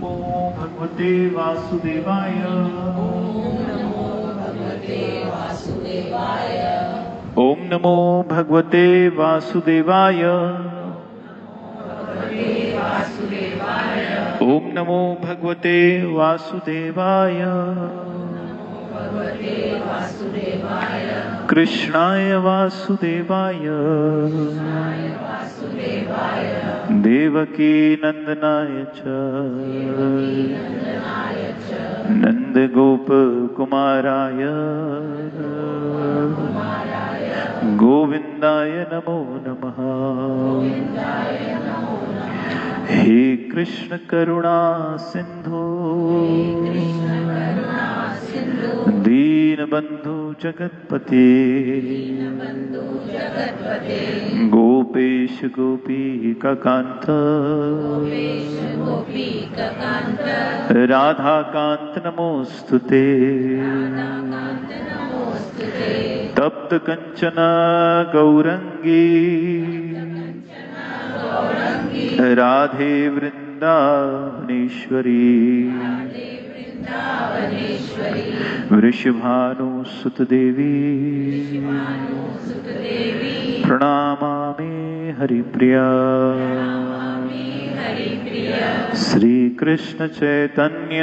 नमो भगवते वासुदेवाय। ओम नमो भगवते वासुदेवाय। ओम नमो भगवते वासुदेवाय। कृष्णाय वासुदेवाय देवकी नंदनाय च नंद गोप कुमाराय गोविंदाय नमो नमः। हे कृष्ण करुणा सिंधु दीन बंधु जगतपते गोपेश गोपी कांत राधा कांत नमोस्तुते। तप्त कंचन गौरंगी राधे वृंदावनेश्वरी वृषभानुसुत देवी प्रणमामि हरिप्रिया। श्री कृष्ण चैतन्य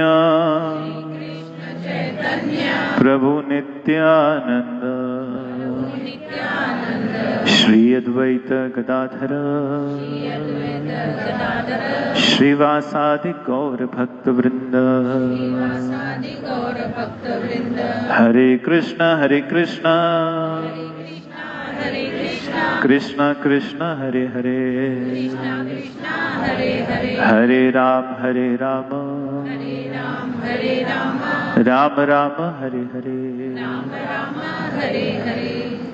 प्रभु नित्यानंद श्री अद्वैत गदाधर श्रीवासादि गौर भक्त वृंद। हरे कृष्ण कृष्ण कृष्ण हरे हरे हरे राम राम राम हरे हरे।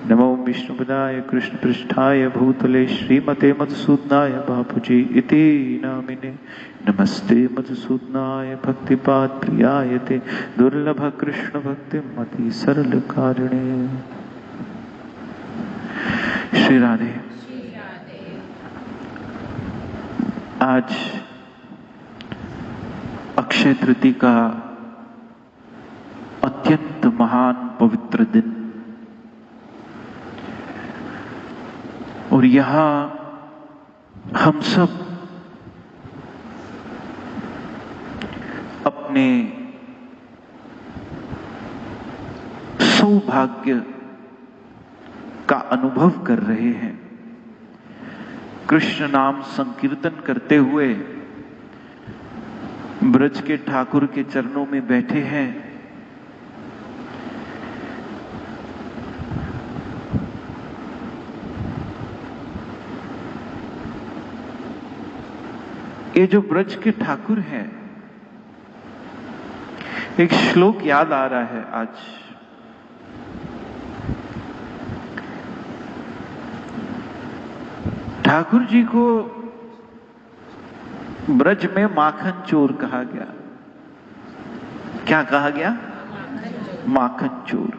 नमो विष्णुपदाय कृष्ण पृष्ठाय भूतले श्रीमते मधुसूदनाय बापूजी इति नामिने। नमस्ते मधुसूदनाय भक्तिपाद प्रियाय ते दुर्लभ कृष्ण भक्ति मति सरल कारिणे। श्री राधे। आज अक्षय तृतीया का अत्यंत महान पवित्र दिन और यहाँ हम सब अपने सौभाग्य का अनुभव कर रहे हैं। कृष्ण नाम संकीर्तन करते हुए ब्रज के ठाकुर के चरणों में बैठे हैं। ये जो ब्रज के ठाकुर हैं, एक श्लोक याद आ रहा है आज। ठाकुर जी को ब्रज में माखन चोर कहा गया। क्या कहा गया? माखन चोर।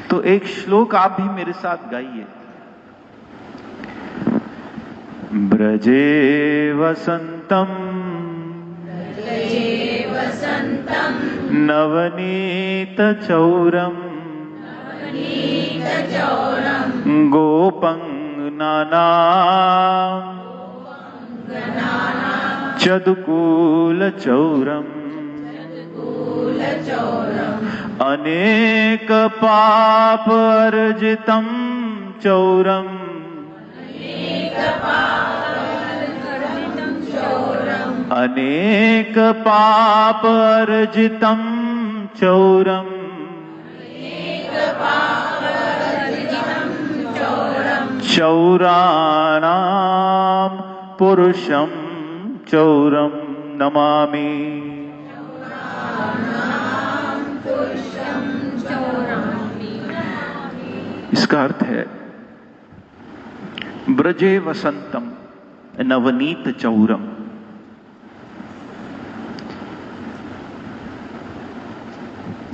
तो एक श्लोक आप भी मेरे साथ गाइए। ब्रजे वसंतम नवनीत चौरम गोपंगनानां चदुकूल चौरम अनेक पाप अर्जितम चौरम अनेक पाप अर्जितम चौरम चौराणां पुरुषं चौरम नमामि। इसका अर्थ है ब्रजे वसंतम नवनीत चौरम।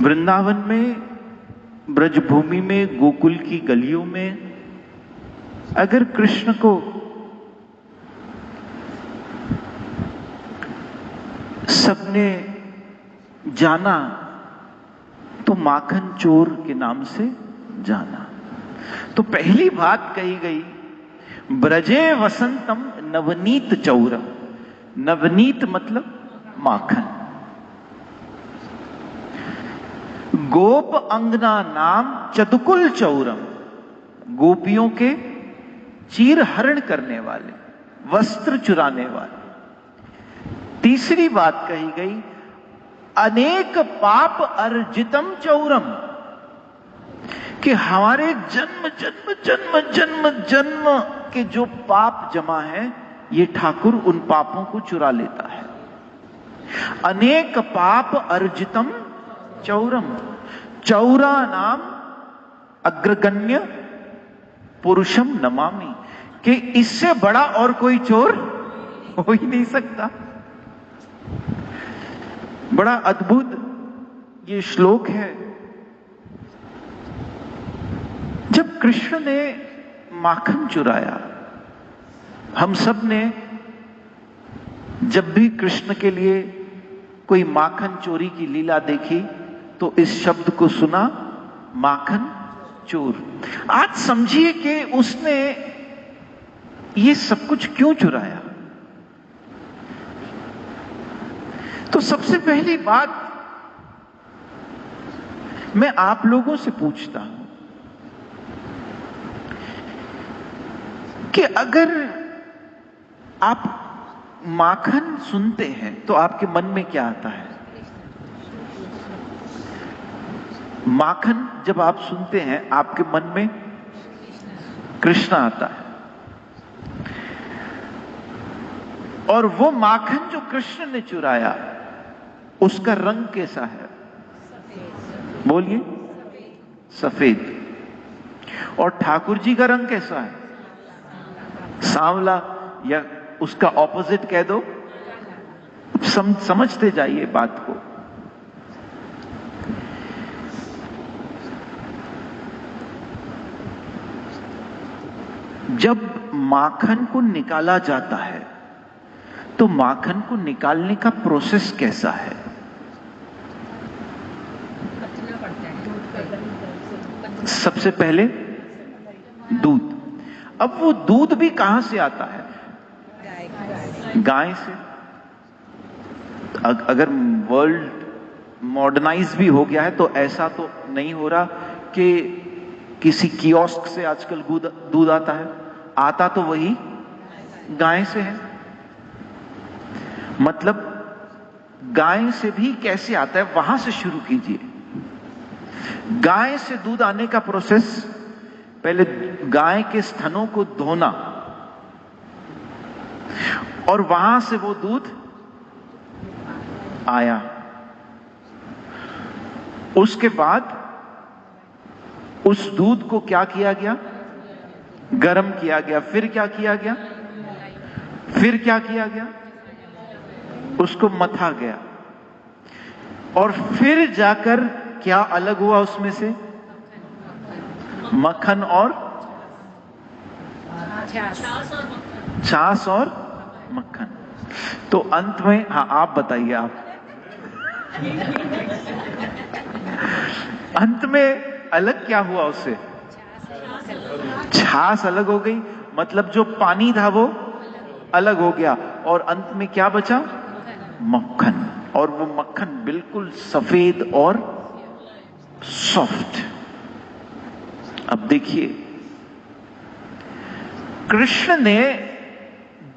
वृंदावन में, ब्रजभूमि में, गोकुल की गलियों में अगर कृष्ण को सबने जाना तो माखन चोर के नाम से जाना। तो पहली बात कही गई, ब्रजे वसंतम नवनीत चौरम। नवनीत मतलब माखन। गोप अंगना नाम चतुकुल चौरम। गोपियों के चीर हरण करने वाले, वस्त्र चुराने वाले। तीसरी बात कही गई, अनेक पाप अर्जितम चौरम, कि हमारे जन्म जन्म जन्म जन्म जन्म के जो पाप जमा है, ये ठाकुर उन पापों को चुरा लेता है। अनेक पाप अर्जितम चौरम। चौरा नाम अग्रगण्य पुरुषम नमामि, कि इससे बड़ा और कोई चोर हो ही नहीं सकता। बड़ा अद्भुत ये श्लोक है। जब कृष्ण ने माखन चुराया, हम सब ने जब भी कृष्ण के लिए कोई माखन चोरी की लीला देखी तो इस शब्द को सुना, माखन चोर। आज समझिए कि उसने ये सब कुछ क्यों चुराया। तो सबसे पहली बात मैं आप लोगों से पूछता हूं कि अगर आप माखन सुनते हैं तो आपके मन में क्या आता है? माखन जब आप सुनते हैं आपके मन में कृष्ण आता है। और वो माखन जो कृष्ण ने चुराया उसका रंग कैसा है? बोलिए। सफेद। और ठाकुर जी का रंग कैसा है? सांवला, या उसका ऑपोजिट कह दो। समझते जाइए बात को। जब माखन को निकाला जाता है तो माखन को निकालने का प्रोसेस कैसा है? सबसे पहले दूध। अब वो दूध भी कहां से आता है? गाय से। अगर वर्ल्ड मॉडर्नाइज भी हो गया है तो ऐसा तो नहीं हो रहा कि किसी कियोस्क से आजकल दूध आता है। आता तो वही गाय से है। मतलब गाय से भी कैसे आता है, वहां से शुरू कीजिए। गाय से दूध आने का प्रोसेस, पहले गाय के स्तनों को धोना और वहां से वो दूध आया। उसके बाद उस दूध को क्या किया गया? गर्म किया गया। फिर क्या किया गया? फिर क्या किया गया? उसको मथा गया। और फिर जाकर क्या अलग हुआ उसमें से? मक्खन और छाछ और मक्खन। तो अंत में, हाँ आप बताइए, आप अंत में अलग क्या हुआ उससे? छाछ अलग हो गई। मतलब जो पानी था वो अलग हो गया और अंत में क्या बचा? मक्खन। और वो मक्खन बिल्कुल सफेद और सॉफ्ट। अब देखिए, कृष्ण ने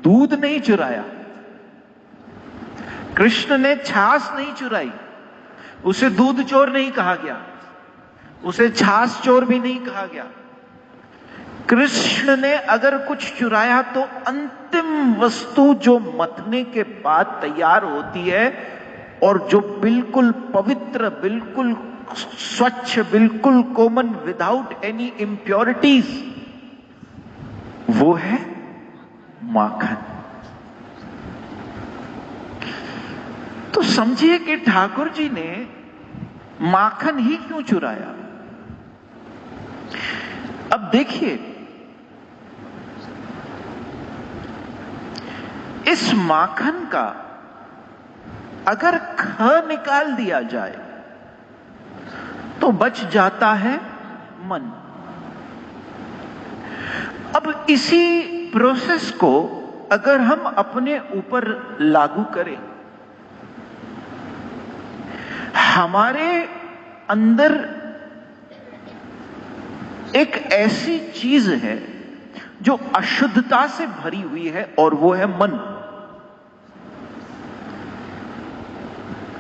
दूध नहीं चुराया, कृष्ण ने छाछ नहीं चुराई, उसे दूध चोर नहीं कहा गया, उसे छाछ चोर भी नहीं कहा गया। कृष्ण ने अगर कुछ चुराया तो अंतिम वस्तु जो मथने के बाद तैयार होती है और जो बिल्कुल पवित्र, बिल्कुल स्वच्छ, बिल्कुल कोमल, विदाउट एनी इम्प्योरिटीज, वो है माखन। तो समझिए कि ठाकुर जी ने माखन ही क्यों चुराया। अब देखिए, इस माखन का अगर ख निकाल दिया जाए तो बच जाता है मन। अब इसी प्रोसेस को अगर हम अपने ऊपर लागू करें, हमारे अंदर एक ऐसी चीज है जो अशुद्धता से भरी हुई है और वो है मन।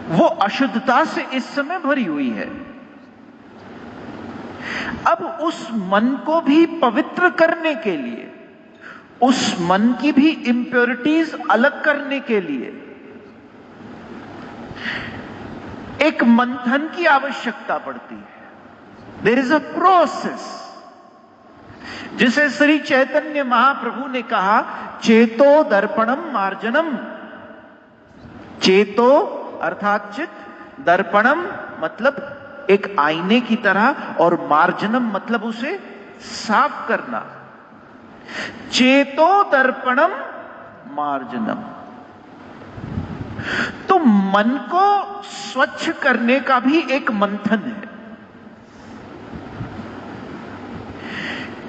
वो अशुद्धता से इस समय भरी हुई है। अब उस मन को भी पवित्र करने के लिए, उस मन की भी इंप्योरिटीज अलग करने के लिए एक मंथन की आवश्यकता पड़ती है। देयर इज अ प्रोसेस, जिसे श्री चैतन्य महाप्रभु ने कहा चेतो दर्पणम मार्जनम। चेतो अर्थात चित्त, दर्पणम मतलब एक आईने की तरह, और मार्जनम मतलब उसे साफ करना। चेतो दर्पणम मार्जनम, तो मन को स्वच्छ करने का भी एक मंथन है।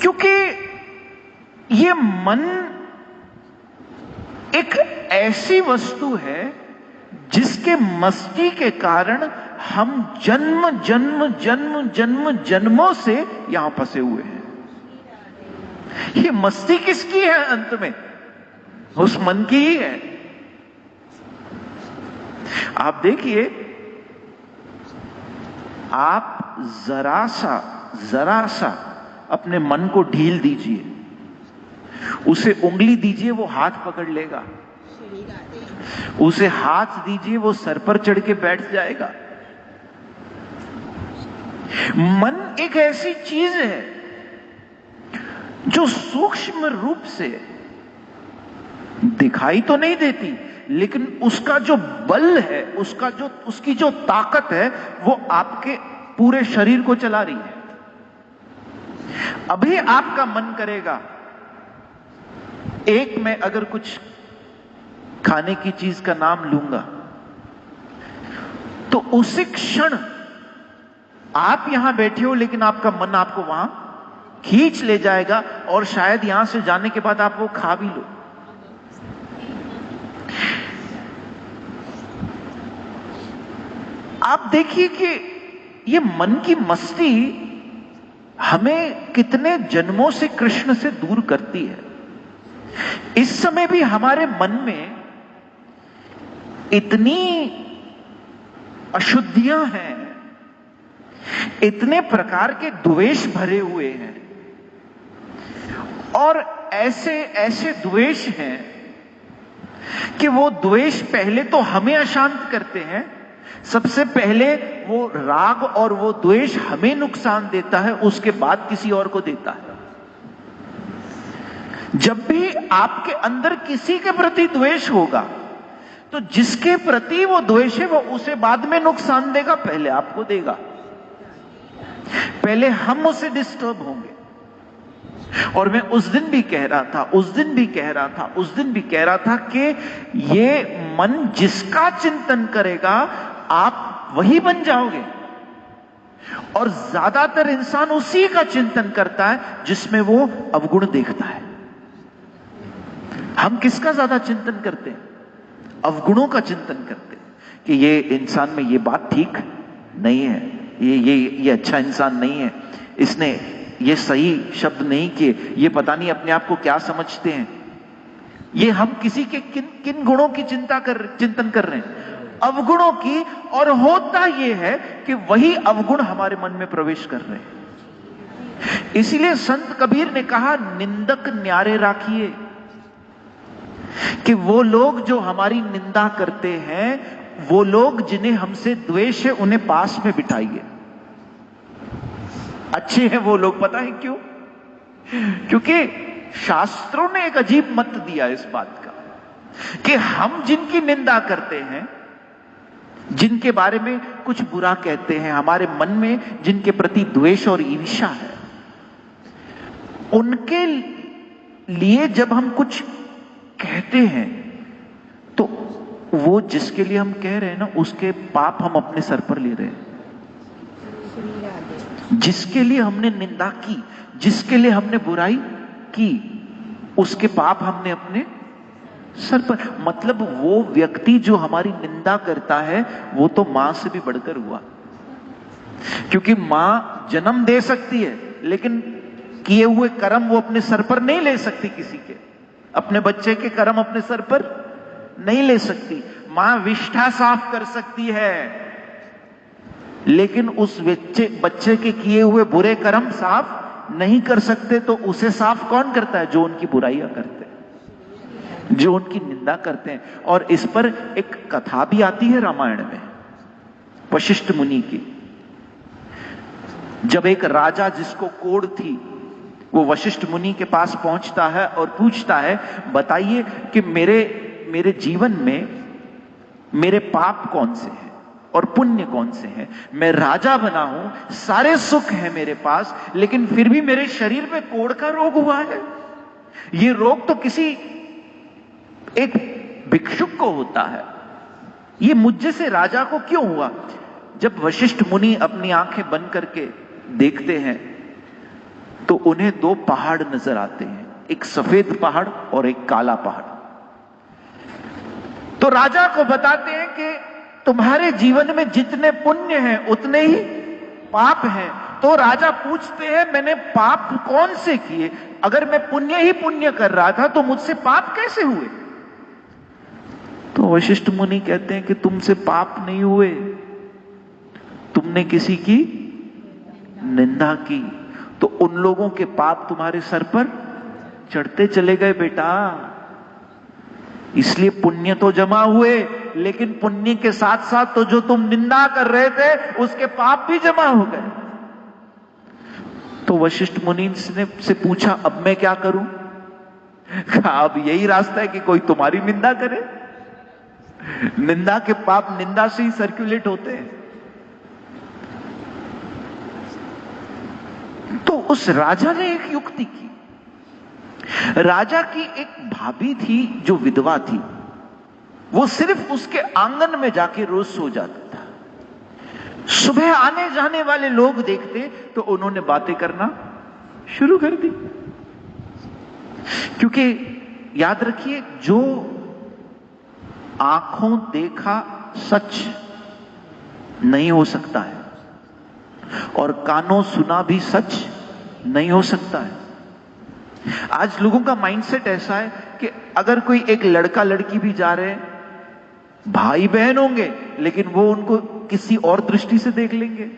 क्योंकि ये मन एक ऐसी वस्तु है जिसके मस्ती के कारण हम जन्म जन्म जन्म जन्म जन्मों से यहां फंसे हुए हैं। ये मस्ती किसकी है? अंत में उस मन की ही है। आप देखिए, आप जरा सा अपने मन को ढील दीजिए, उसे उंगली दीजिए वो हाथ पकड़ लेगा, उसे हाथ दीजिए वो सर पर चढ़ के बैठ जाएगा। मन एक ऐसी चीज है जो सूक्ष्म रूप से दिखाई तो नहीं देती, लेकिन उसका जो बल है, उसकी जो ताकत है, वो आपके पूरे शरीर को चला रही है। अभी आपका मन करेगा, एक मैं अगर कुछ खाने की चीज का नाम लूंगा, तो उसी क्षण आप यहां बैठे हो, लेकिन आपका मन आपको वहां खींच ले जाएगा, और शायद यहां से जाने के बाद आप वो खा भी लो। आप देखिए कि ये मन की मस्ती हमें कितने जन्मों से कृष्ण से दूर करती है। इस समय भी हमारे मन में इतनी अशुद्धियां हैं, इतने प्रकार के द्वेष भरे हुए हैं, और ऐसे ऐसे द्वेष हैं कि वो द्वेष पहले तो हमें अशांत करते हैं। सबसे पहले वो राग और वो द्वेष हमें नुकसान देता है, उसके बाद किसी और को देता है। जब भी आपके अंदर किसी के प्रति द्वेष होगा, तो जिसके प्रति वो द्वेष है वो उसे बाद में नुकसान देगा, पहले आपको देगा। पहले हम उसे डिस्टर्ब होंगे। और मैं उस दिन भी कह रहा था कि ये मन जिसका चिंतन करेगा आप वही बन जाओगे। और ज्यादातर इंसान उसी का चिंतन करता है जिसमें वो अवगुण देखता है। हम किसका ज्यादा चिंतन करते हैं? अवगुणों का चिंतन करते हैं कि ये इंसान में ये बात ठीक नहीं है, ये अच्छा इंसान नहीं है, इसने ये सही शब्द नहीं किए, ये पता नहीं अपने आप को क्या समझते हैं। ये हम किसी के किन गुणों की चिंतन कर रहे हैं? अवगुणों की। और होता यह है कि वही अवगुण हमारे मन में प्रवेश कर रहे हैं। इसीलिए संत कबीर ने कहा, निंदक न्यारे राखिए, कि वो लोग जो हमारी निंदा करते हैं, वो लोग जिन्हें हमसे द्वेष है, उन्हें पास में बिठाइए। अच्छे हैं वो लोग, पता है क्यों? क्योंकि शास्त्रों ने एक अजीब मत दिया इस बात का कि हम जिनकी निंदा करते हैं, जिनके बारे में कुछ बुरा कहते हैं, हमारे मन में जिनके प्रति द्वेष और ईर्ष्या है, उनके लिए जब हम कुछ कहते हैं तो वो जिसके लिए हम कह रहे हैं ना, उसके पाप हम अपने सर पर ले रहे हैं। जिसके लिए हमने निंदा की, जिसके लिए हमने बुराई की, उसके पाप हमने अपने सर पर। मतलब वो व्यक्ति जो हमारी निंदा करता है वो तो मां से भी बढ़कर हुआ, क्योंकि मां जन्म दे सकती है लेकिन किए हुए कर्म वो अपने सर पर नहीं ले सकती। किसी के अपने बच्चे के कर्म अपने सर पर नहीं ले सकती। मां विष्ठा साफ कर सकती है लेकिन उस बच्चे के किए हुए बुरे कर्म साफ नहीं कर सकते। तो उसे साफ कौन करता है? जो उनकी बुराइयां करते हैं, जो उनकी निंदा करते हैं। और इस पर एक कथा भी आती है रामायण में, वशिष्ठ मुनि की। जब एक राजा जिसको कोढ़ थी वो वशिष्ठ मुनि के पास पहुंचता है और पूछता है, बताइए कि मेरे जीवन में मेरे पाप कौन से हैं और पुण्य कौन से हैं? मैं राजा बना हूं, सारे सुख हैं मेरे पास, लेकिन फिर भी मेरे शरीर में कोढ़ का रोग हुआ है। ये रोग तो किसी एक भिक्षुक को होता है, ये मुझ से राजा को क्यों हुआ? जब वशिष्ठ मुनि अपनी आंखें बंद करके देखते हैं तो उन्हें दो पहाड़ नजर आते हैं, एक सफेद पहाड़ और एक काला पहाड़। तो राजा को बताते हैं कि तुम्हारे जीवन में जितने पुण्य हैं उतने ही पाप हैं। तो राजा पूछते हैं, मैंने पाप कौन से किए? अगर मैं पुण्य ही पुण्य कर रहा था तो मुझसे पाप कैसे हुए? तो वशिष्ठ मुनि कहते हैं कि तुमसे पाप नहीं हुए, तुमने किसी की निंदा की, तो उन लोगों के पाप तुम्हारे सर पर चढ़ते चले गए बेटा। इसलिए पुण्य तो जमा हुए, लेकिन पुण्य के साथ साथ तो जो तुम निंदा कर रहे थे उसके पाप भी जमा हो गए। तो वशिष्ठ मुनि ने से पूछा, अब मैं क्या करूं? कहा, अब यही रास्ता है कि कोई तुम्हारी निंदा करे। निंदा के पाप निंदा से ही सर्कुलेट होते हैं। तो उस राजा ने एक युक्ति की। राजा की एक भाभी थी जो विधवा थी, वो सिर्फ उसके आंगन में जाके रोज सो जाता था। सुबह आने जाने वाले लोग देखते तो उन्होंने बातें करना शुरू कर दी। क्योंकि याद रखिए, जो आंखों देखा सच नहीं हो सकता है और कानों सुना भी सच नहीं हो सकता है। आज लोगों का माइंडसेट ऐसा है कि अगर कोई एक लड़का लड़की भी जा रहे हैं, भाई बहन होंगे, लेकिन वो उनको किसी और दृष्टि से देख लेंगे,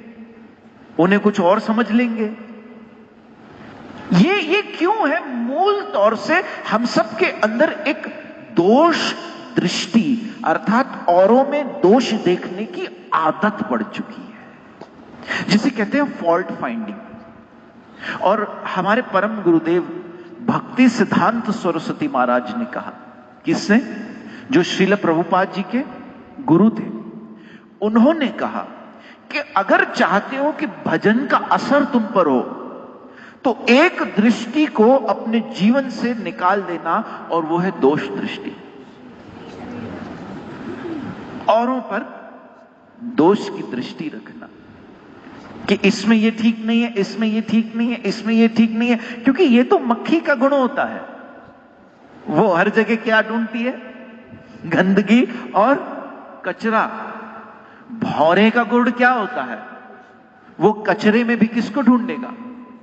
उन्हें कुछ और समझ लेंगे। ये क्यों है? मूल तौर से हम सब के अंदर एक दोष दृष्टि अर्थात औरों में दोष देखने की आदत पड़ चुकी है, जिसे कहते हैं फॉल्ट फाइंडिंग। और हमारे परम गुरुदेव भक्ति सिद्धांत सरस्वती महाराज ने कहा, किसने? जो श्रील प्रभुपाद जी के गुरु थे, उन्होंने कहा कि अगर चाहते हो कि भजन का असर तुम पर हो तो एक दृष्टि को अपने जीवन से निकाल देना, और वो है दोष दृष्टि। औरों पर दोष की दृष्टि रखना कि इसमें ये ठीक नहीं है, इसमें ये ठीक नहीं है, इसमें ये ठीक नहीं है। क्योंकि ये तो मक्खी का गुण होता है, वो हर जगह क्या ढूंढती है? गंदगी और कचरा। भौरे का गुण क्या होता है? वो कचरे में भी किसको ढूंढेगा?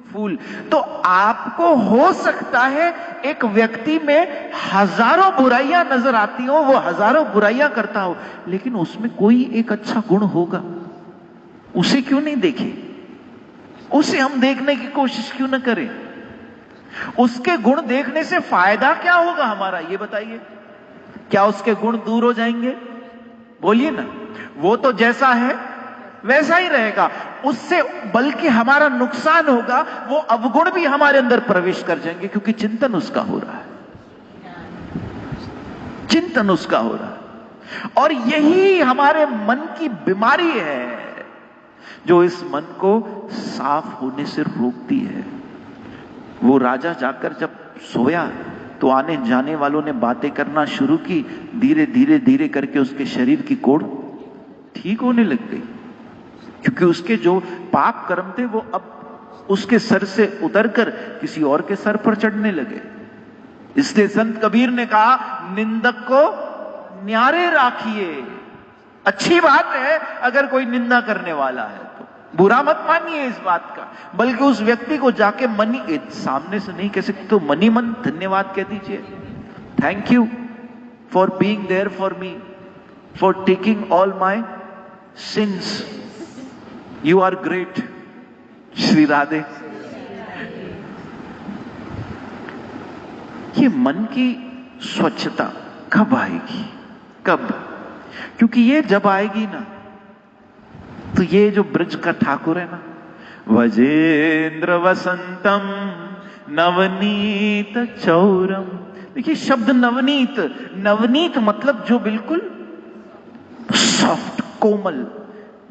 फूल। तो आपको हो सकता है एक व्यक्ति में हजारों बुराइयां नजर आती हो, वो हजारों बुराइयां करता हो, लेकिन उसमें कोई एक अच्छा गुण होगा। उसे क्यों नहीं देखें? उसे हम देखने की कोशिश क्यों ना करें? उसके गुण देखने से फायदा क्या होगा हमारा, ये बताइए। क्या उसके गुण दूर हो जाएंगे? बोलिए ना। वो तो जैसा है वैसा ही रहेगा, उससे बल्कि हमारा नुकसान होगा। वो अवगुण भी हमारे अंदर प्रवेश कर जाएंगे, क्योंकि चिंतन उसका हो रहा है, चिंतन उसका हो रहा है। और यही हमारे मन की बीमारी है जो इस मन को साफ होने से रोकती है। वो राजा जाकर जब सोया तो आने जाने वालों ने बातें करना शुरू की, धीरे धीरे धीरे करके उसके शरीर की कोढ़ ठीक होने लग गई, क्योंकि उसके जो पाप कर्म थे वो अब उसके सर से उतरकर किसी और के सर पर चढ़ने लगे। इसलिए संत कबीर ने कहा, निंदक को न्यारे राखिए। अच्छी बात है अगर कोई निंदा करने वाला है तो, बुरा मत मानिए इस बात का, बल्कि उस व्यक्ति को जाके मनी, सामने से नहीं कह सकते तो मनी मन धन्यवाद कह दीजिए। Thank you for being there for me, for taking all my sins, you are great. Shri Radhe. ये मन की स्वच्छता कब आएगी? कब? क्योंकि ये जब आएगी ना, तो ये जो ब्रज का ठाकुर है ना, वजेंद्र वसंतम नवनीत चौरम। देखिए शब्द नवनीत, नवनीत मतलब जो बिल्कुल सॉफ्ट, कोमल,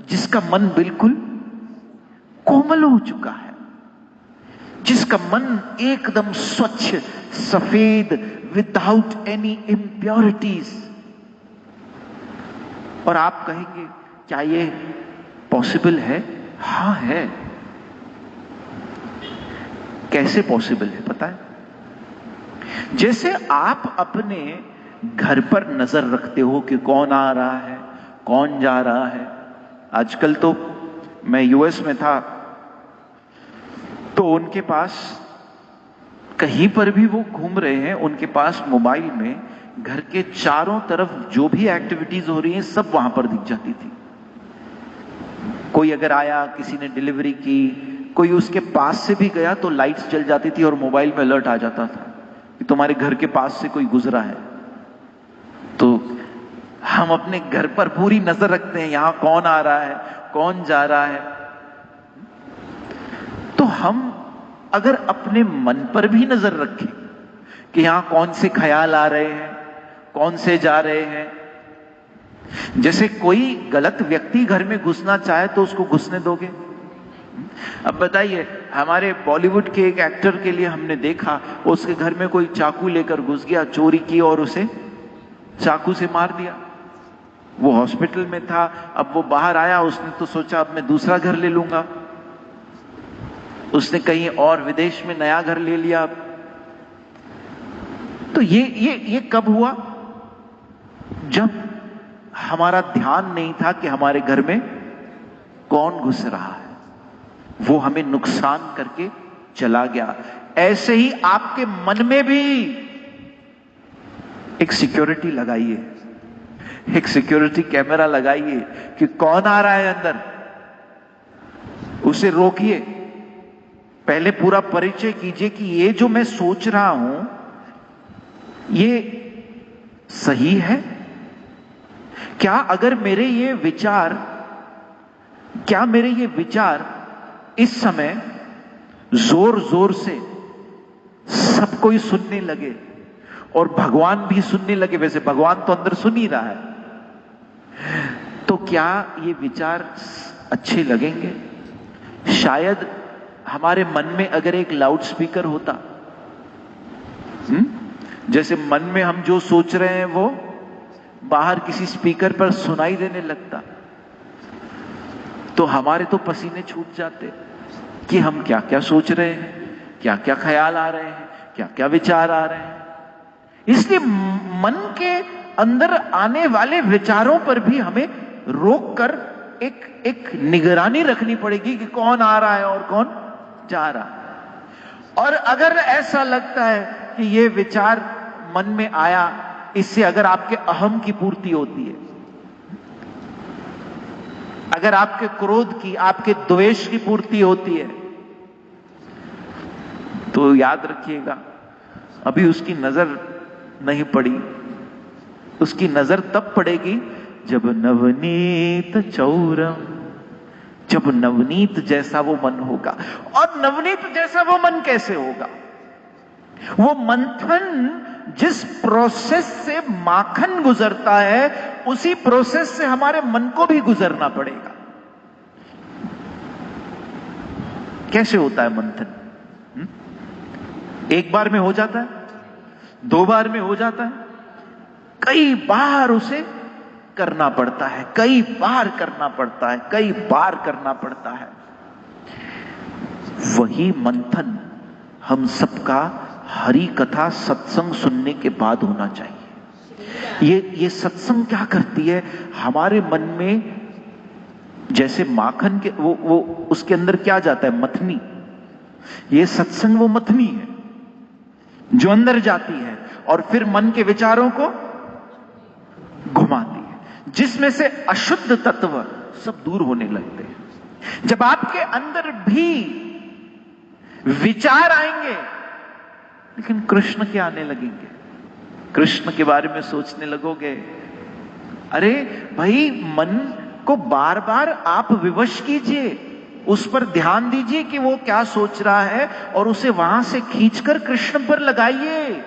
जिसका मन बिल्कुल कोमल हो चुका है, जिसका मन एकदम स्वच्छ, सफेद, विदाउट एनी इम्प्योरिटीज। और आप कहेंगे क्या ये पॉसिबल है? हाँ है। कैसे पॉसिबल है पता है? जैसे आप अपने घर पर नजर रखते हो कि कौन आ रहा है, कौन जा रहा है। आजकल तो मैं यूएस में था, तो उनके पास कहीं पर भी वो घूम रहे हैं, उनके पास मोबाइल में घर के चारों तरफ जो भी एक्टिविटीज हो रही हैं सब वहां पर दिख जाती थी। कोई अगर आया, किसी ने डिलीवरी की, कोई उसके पास से भी गया तो लाइट्स जल जाती थी और मोबाइल में अलर्ट आ जाता था कि तुम्हारे घर के पास से कोई गुजरा है। तो हम अपने घर पर पूरी नजर रखते हैं, यहां कौन आ रहा है, कौन जा रहा है। तो हम अगर अपने मन पर भी नजर रखें कि यहां कौन से ख्याल आ रहे हैं, कौन से जा रहे हैं। जैसे कोई गलत व्यक्ति घर में घुसना चाहे तो उसको घुसने दोगे? अब बताइए, हमारे बॉलीवुड के एक एक्टर के लिए हमने देखा, उसके घर में कोई चाकू लेकर घुस गया, चोरी की और उसे चाकू से मार दिया। वो हॉस्पिटल में था, अब वो बाहर आया, उसने तो सोचा अब मैं दूसरा घर ले लूंगा। उसने कहीं और विदेश में नया घर ले लिया। तो ये कब हुआ? जब हमारा ध्यान नहीं था कि हमारे घर में कौन घुस रहा है, वो हमें नुकसान करके चला गया। ऐसे ही आपके मन में भी एक सिक्योरिटी लगाइए, एक सिक्योरिटी कैमरा लगाइए कि कौन आ रहा है अंदर, उसे रोकिए। पहले पूरा परिचय कीजिए कि ये जो मैं सोच रहा हूं ये सही है क्या? अगर मेरे ये विचार इस समय जोर जोर से सब कोई सुनने लगे और भगवान भी सुनने लगे, वैसे भगवान तो अंदर सुन ही रहा है, तो क्या ये विचार अच्छे लगेंगे? शायद हमारे मन में अगर एक लाउड स्पीकर होता, जैसे मन में हम जो सोच रहे हैं वो बाहर किसी स्पीकर पर सुनाई देने लगता, तो हमारे तो पसीने छूट जाते कि हम क्या क्या सोच रहे हैं, क्या क्या ख्याल आ रहे हैं, क्या क्या विचार आ रहे हैं। इसलिए मन के अंदर आने वाले विचारों पर भी हमें रोककर एक निगरानी रखनी पड़ेगी कि कौन आ रहा है और कौन जा रहा है। और अगर ऐसा लगता है कि ये विचार मन में आया, इससे अगर आपके अहम की पूर्ति होती है, अगर आपके क्रोध की, आपके द्वेष की पूर्ति होती है, तो याद रखिएगा अभी उसकी नजर नहीं पड़ी। उसकी नजर तब पड़ेगी जब नवनीत चौरम, जब नवनीत जैसा वो मन होगा। और नवनीत जैसा वो मन कैसे होगा? वो मंथन जिस प्रोसेस से माखन गुजरता है, उसी प्रोसेस से हमारे मन को भी गुजरना पड़ेगा। कैसे होता है मंथन? एक बार में हो जाता है? 2 बार में हो जाता है? कई बार उसे करना पड़ता है, कई बार करना पड़ता है, कई बार करना पड़ता है। वही मंथन हम सबका हरि कथा सत्संग सुनने के बाद होना चाहिए। ये सत्संग क्या करती है हमारे मन में? जैसे माखन के वो उसके अंदर क्या जाता है? मथनी। ये सत्संग वो मथनी है जो अंदर जाती है और फिर मन के विचारों को घुमाती है, जिसमें से अशुद्ध तत्व सब दूर होने लगते हैं। जब आपके अंदर भी विचार आएंगे लेकिन कृष्ण के आने लगेंगे, कृष्ण के बारे में सोचने लगोगे, अरे भाई मन को बार बार आप विवश कीजिए, उस पर ध्यान दीजिए कि वो क्या सोच रहा है और उसे वहां से खींचकर कृष्ण पर लगाइए।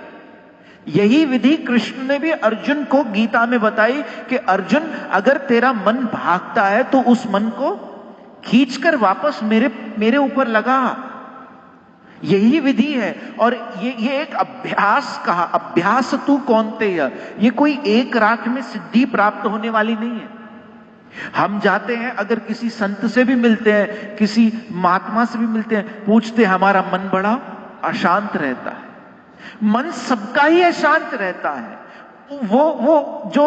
यही विधि कृष्ण ने भी अर्जुन को गीता में बताई कि अर्जुन अगर तेरा मन भागता है तो उस मन को खींचकर वापस मेरे ऊपर लगा। यही विधि है। और ये एक अभ्यास कहा, अभ्यास तू कौन्तेय, ये कोई एक रात में सिद्धि प्राप्त होने वाली नहीं है। हम जाते हैं अगर किसी संत से भी मिलते हैं, किसी महात्मा से भी मिलते हैं, पूछते हैं हमारा मन बड़ा अशांत रहता है। मन सबका ही अशांत रहता है। वो जो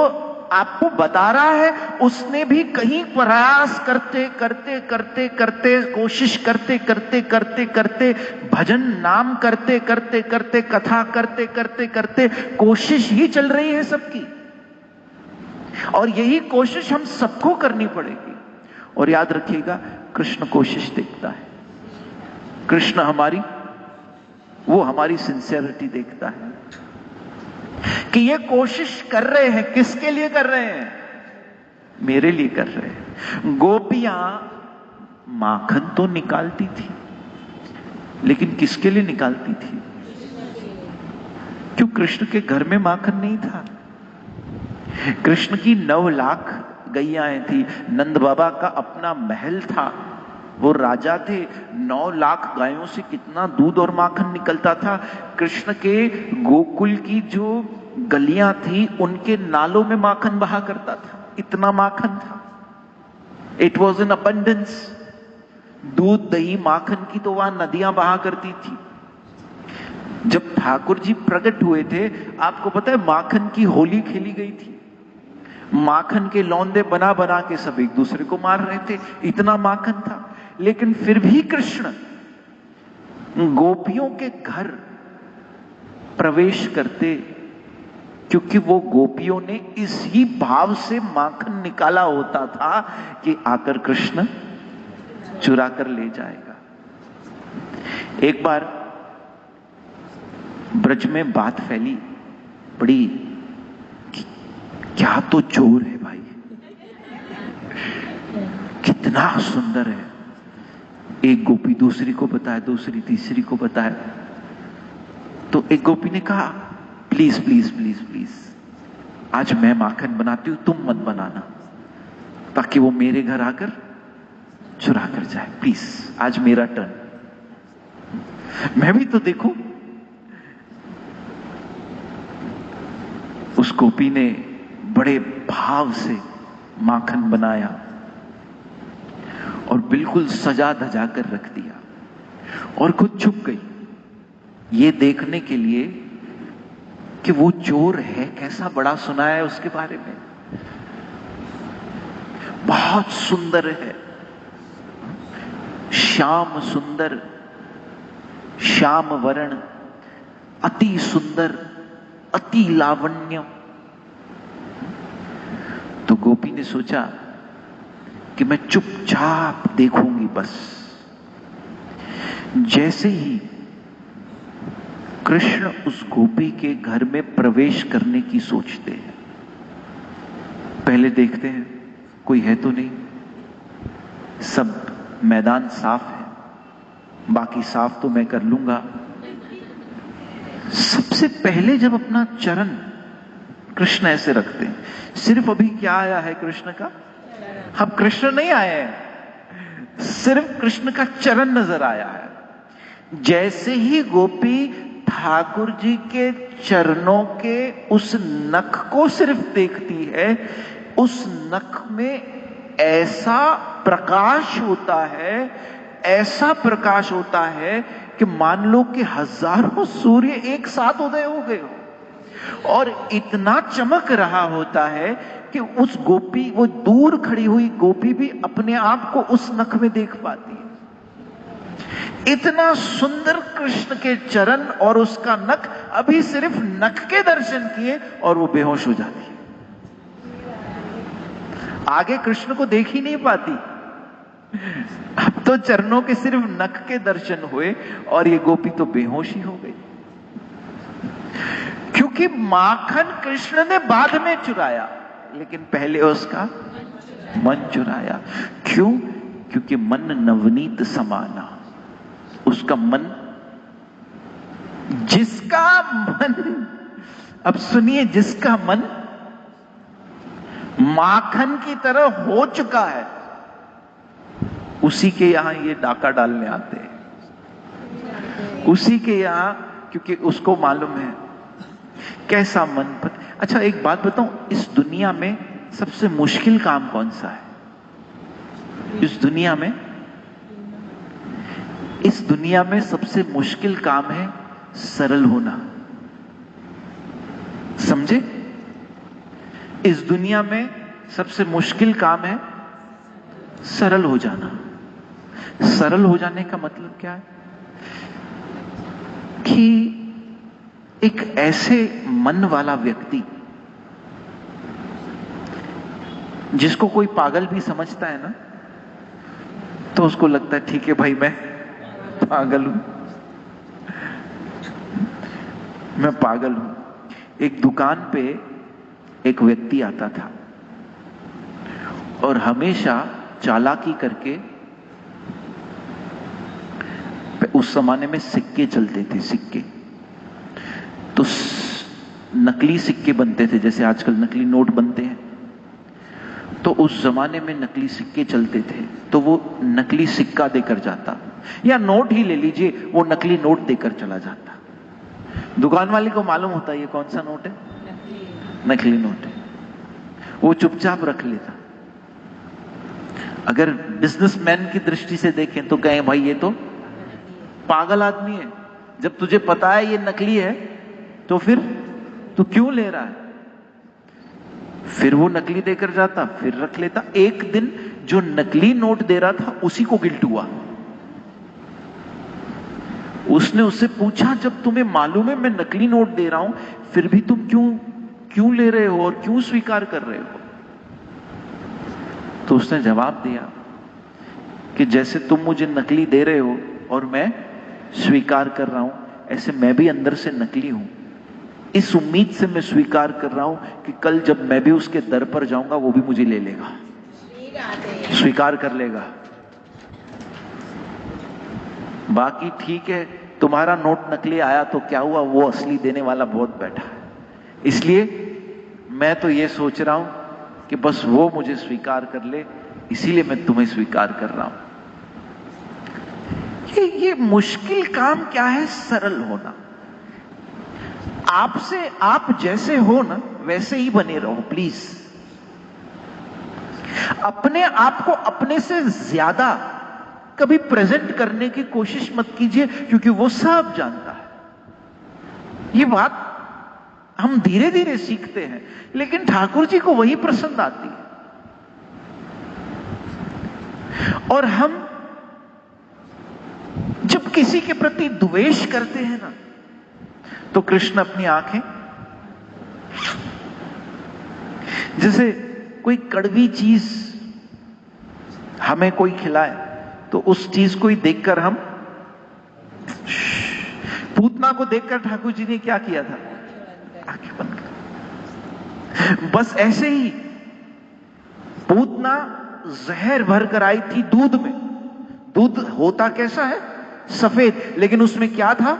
आपको बता रहा है उसने भी कहीं प्रयास करते करते करते करते, कोशिश करते करते करते करते, भजन नाम करते करते करते, कथा करते करते करते, कोशिश ही चल रही है सबकी। और यही कोशिश हम सबको करनी पड़ेगी। और याद रखिएगा कृष्ण कोशिश देखता है, कृष्ण हमारी सिंसियरिटी देखता है कि ये कोशिश कर रहे हैं, किसके लिए कर रहे हैं? मेरे लिए कर रहे हैं। गोपियां माखन तो निकालती थी लेकिन किसके लिए निकालती थी? क्यों? कृष्ण के घर में माखन नहीं था। कृष्ण की 9 लाख गैयाएं थी, नंद बाबा का अपना महल था, वो राजा थे। 9 लाख गायों से कितना दूध और माखन निकलता था। कृष्ण के गोकुल की जो गलियां थी उनके नालों में माखन बहा करता था, इतना माखन था। It was in abundance. दूध दही माखन की तो वहां नदियां बहा करती थी। जब ठाकुर जी प्रकट हुए थे, आपको पता है माखन की होली खेली गई थी। माखन के लौंदे बना बना के सब एक दूसरे को मार रहे थे, इतना माखन था। लेकिन फिर भी कृष्ण गोपियों के घर प्रवेश करते, क्योंकि वो गोपियों ने इसी भाव से माखन निकाला होता था कि आकर कृष्ण चुरा कर ले जाएगा। एक बार ब्रज में बात फैली बड़ी, क्या तो चोर है भाई, कितना सुंदर है। एक गोपी दूसरी को बताए, दूसरी तीसरी को बताए। तो एक गोपी ने कहा प्लीज प्लीज प्लीज प्लीज, आज मैं माखन बनाती हूं, तुम मत बनाना, ताकि वो मेरे घर आकर चुरा कर जाए। प्लीज आज मेरा टर्न, मैं भी तो देखूं। उस गोपी ने बड़े भाव से माखन बनाया और बिल्कुल सजा धजा कर रख दिया और खुद छुप गई, ये देखने के लिए कि वो चोर है कैसा। बड़ा सुना है उसके बारे में, बहुत सुंदर है, श्याम सुंदर, श्याम वर्ण, अति सुंदर, अति लावण्य। तो गोपी ने सोचा कि मैं चुपचाप देखूंगी बस। जैसे ही कृष्ण उस गोपी के घर में प्रवेश करने की सोचते हैं, पहले देखते हैं कोई है तो नहीं, सब मैदान साफ है, बाकी साफ तो मैं कर लूंगा। सबसे पहले जब अपना चरण कृष्ण ऐसे रखते हैं, सिर्फ अभी क्या आया है कृष्ण का, अब कृष्ण नहीं आए हैं, सिर्फ कृष्ण का चरण नजर आया है। जैसे ही गोपी ठाकुर जी के चरणों के उस नख को सिर्फ देखती है, उस नख में ऐसा प्रकाश होता है, ऐसा प्रकाश होता है कि मान लो कि हजारों सूर्य एक साथ उदय हो गए हो, और इतना चमक रहा होता है कि उस गोपी, वो दूर खड़ी हुई गोपी भी अपने आप को उस नख में देख पाती है। इतना सुंदर कृष्ण के चरण और उसका नख, अभी सिर्फ नख के दर्शन किए और वो बेहोश हो जाती है, आगे कृष्ण को देख ही नहीं पाती। अब तो चरणों के सिर्फ नख के दर्शन हुए और ये गोपी तो बेहोश ही हो गई, क्योंकि माखन कृष्ण ने बाद में चुराया, लेकिन पहले उसका मन चुराया। क्यों? क्योंकि मन नवनीत समाना, उसका मन, जिसका मन, अब सुनिए, जिसका मन माखन की तरह हो चुका है, उसी के यहां ये डाका डालने आते हैं, उसी के यहां, क्योंकि उसको मालूम है कैसा मन। अच्छा एक बात बताऊं, इस दुनिया में सबसे मुश्किल काम कौन सा है? इस दुनिया में सबसे मुश्किल काम है सरल होना। समझे? इस दुनिया में सबसे मुश्किल काम है सरल हो जाना। सरल हो जाने का मतलब क्या है? कि एक ऐसे मन वाला व्यक्ति जिसको कोई पागल भी समझता है ना, तो उसको लगता है ठीक है भाई, मैं पागल हूं, मैं पागल हूं। एक दुकान पे एक व्यक्ति आता था और हमेशा चालाकी करके, उस जमाने में सिक्के चलते थे, सिक्के तो नकली सिक्के बनते थे, जैसे आजकल नकली नोट बनते हैं, तो उस जमाने में नकली सिक्के चलते थे, तो वो नकली सिक्का देकर जाता, या नोट ही ले लीजिए, वो नकली नोट देकर चला जाता। दुकान वाले को मालूम होता ये कौन सा नोट है, नकली नोट है, वो चुपचाप रख लेता। अगर बिजनेसमैन की दृष्टि से देखें तो कहें भाई ये तो पागल आदमी है, जब तुझे पता है ये नकली है तो फिर तू क्यों ले रहा है? फिर वो नकली देकर जाता, फिर रख लेता। एक दिन जो नकली नोट दे रहा था उसी को गिल्ट हुआ। उसने उससे पूछा, जब तुम्हें मालूम है मैं नकली नोट दे रहा हूं, फिर भी तुम क्यों ले रहे हो और क्यों स्वीकार कर रहे हो? तो उसने जवाब दिया कि जैसे तुम मुझे नकली दे रहे हो और मैं स्वीकार कर रहा हूं, ऐसे मैं भी अंदर से नकली हूं। इस उम्मीद से मैं स्वीकार कर रहा हूं कि कल जब मैं भी उसके दर पर जाऊंगा वो भी मुझे ले लेगा, स्वीकार कर लेगा। बाकी ठीक है, तुम्हारा नोट नकली आया तो क्या हुआ, वो असली देने वाला बहुत बैठा है। इसलिए मैं तो ये सोच रहा हूं कि बस वो मुझे स्वीकार कर ले, इसीलिए मैं तुम्हें स्वीकार कर रहा हूं। ये मुश्किल काम क्या है? सरल होना। आपसे, आप जैसे हो ना वैसे ही बने रहो प्लीज। अपने आप को अपने से ज्यादा कभी प्रेजेंट करने की कोशिश मत कीजिए, क्योंकि वो सब जानता है। ये बात हम धीरे धीरे सीखते हैं, लेकिन ठाकुर जी को वही पसंद आती है। और हम जब किसी के प्रति द्वेष करते हैं ना, तो कृष्ण अपनी आंखें, जैसे कोई कड़वी चीज हमें कोई खिलाए तो उस चीज को ही देखकर हम, पूतना को देखकर ठाकुर जी ने क्या किया था? आंखें बंद कर। बस ऐसे ही पूतना जहर भर कर आई थी दूध में। दूध होता कैसा है? सफेद, लेकिन उसमें क्या था?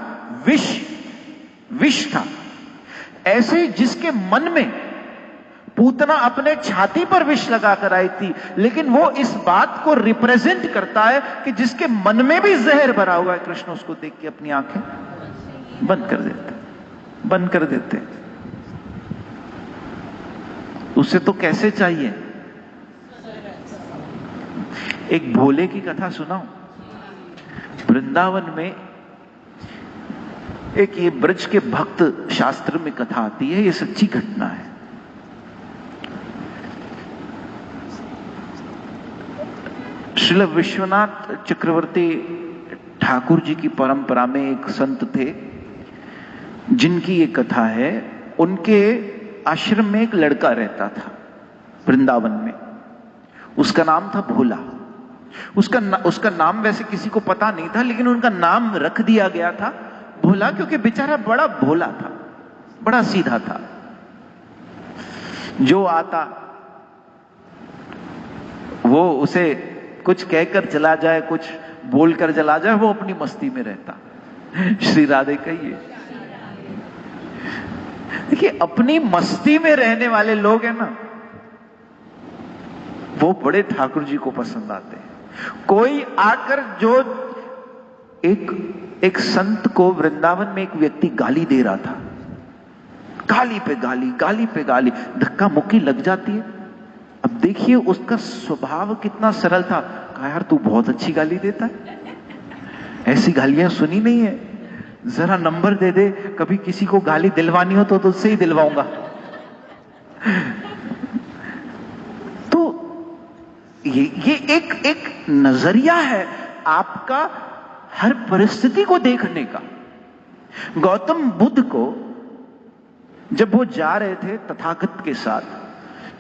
विष था। ऐसे ही जिसके मन में पूतना अपने छाती पर विष लगाकर आई थी, लेकिन वो इस बात को रिप्रेजेंट करता है कि जिसके मन में भी जहर भरा हुआ है। कृष्ण उसको देख के अपनी आंखें बंद कर देते, बंद कर देते। उसे तो कैसे चाहिए? एक भोले की कथा सुनाऊं। वृंदावन में एक ये ब्रज के भक्त शास्त्र में कथा आती है, ये सच्ची घटना है। श्रील विश्वनाथ चक्रवर्ती ठाकुर जी की परंपरा में एक संत थे जिनकी ये कथा है। उनके आश्रम में एक लड़का रहता था वृंदावन में, उसका नाम था भोला। उसका नाम वैसे किसी को पता नहीं था, लेकिन उनका नाम रख दिया गया था भोला, क्योंकि बेचारा बड़ा भोला था, बड़ा सीधा था। जो आता वो उसे कुछ कहकर चला जाए, कुछ बोलकर चला जाए, वो अपनी मस्ती में रहता। श्री राधे कहिए। देखिए, अपनी मस्ती में रहने वाले लोग हैं ना, वो बड़े ठाकुर जी को पसंद आते हैं। कोई आकर जो एक संत को वृंदावन में एक व्यक्ति गाली दे रहा था, गाली पे गाली, गाली पे गाली, धक्का मुक्की लग जाती है। अब देखिए उसका स्वभाव कितना सरल था। कहा, यार तू बहुत अच्छी गाली देता है, ऐसी गालियां सुनी नहीं है, जरा नंबर दे दे, कभी किसी को गाली दिलवानी हो तो तुझसे ही दिलवाऊंगा। तो ये एक नजरिया है आपका हर परिस्थिति को देखने का। गौतम बुद्ध को जब वो जा रहे थे तथागत के साथ,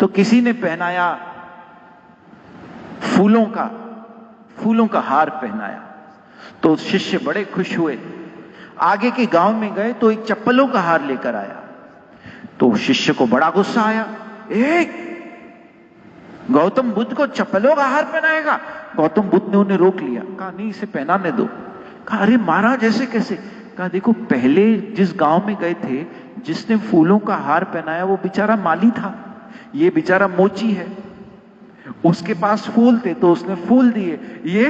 तो किसी ने पहनाया फूलों का हार पहनाया, तो शिष्य बड़े खुश हुए। आगे के गांव में गए तो एक चप्पलों का हार लेकर आया, तो शिष्य को बड़ा गुस्सा आया। गौतम बुद्ध को चप्पलों का हार पहनाएगा? गौतम बुद्ध ने उन्हें रोक लिया, कहा नहीं, इसे पहनाने दो। कहा, अरे महाराज ऐसे कैसे? कहा, देखो पहले जिस गांव में गए थे, जिसने फूलों का हार पहनाया वो बेचारा माली था, ये बेचारा मोची है। उसके पास फूल थे तो उसने फूल दिए, ये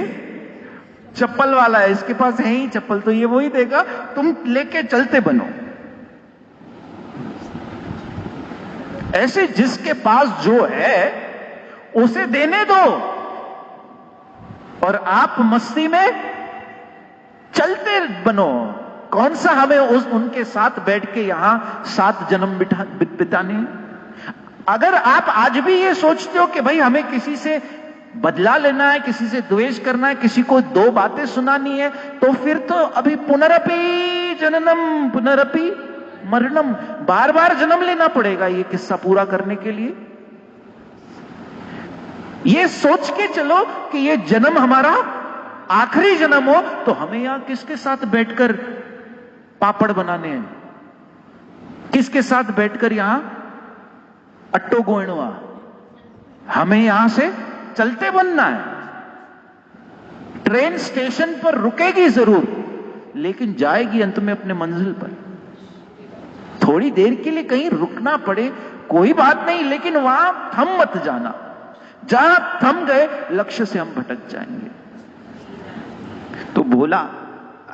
चप्पल वाला है, इसके पास है ही चप्पल, तो ये वही देगा, तुम लेके चलते बनो। ऐसे जिसके पास जो है उसे देने दो, और आप मस्ती में चलते बनो। कौन सा हमें उनके साथ बैठ के यहां 7 जन्म बिताने? अगर आप आज भी ये सोचते हो कि भाई हमें किसी से बदला लेना है, किसी से द्वेष करना है, किसी को 2 बातें सुनानी है, तो फिर तो अभी पुनरपि जननम पुनरपि मरणम, बार बार जन्म लेना पड़ेगा ये किस्सा पूरा करने के लिए। ये सोच के चलो कि ये जन्म हमारा आखिरी जन्म हो, तो हमें यहां किसके साथ बैठकर पापड़ बनाने हैं, किसके साथ बैठकर यहां अट्टो गोइणवा? हमें यहां से चलते बनना है। ट्रेन स्टेशन पर रुकेगी जरूर, लेकिन जाएगी अंत में अपने मंजिल पर। थोड़ी देर के लिए कहीं रुकना पड़े कोई बात नहीं, लेकिन वहां थम मत जाना। जहां थम गए लक्ष्य से हम भटक जाएंगे। तो भोला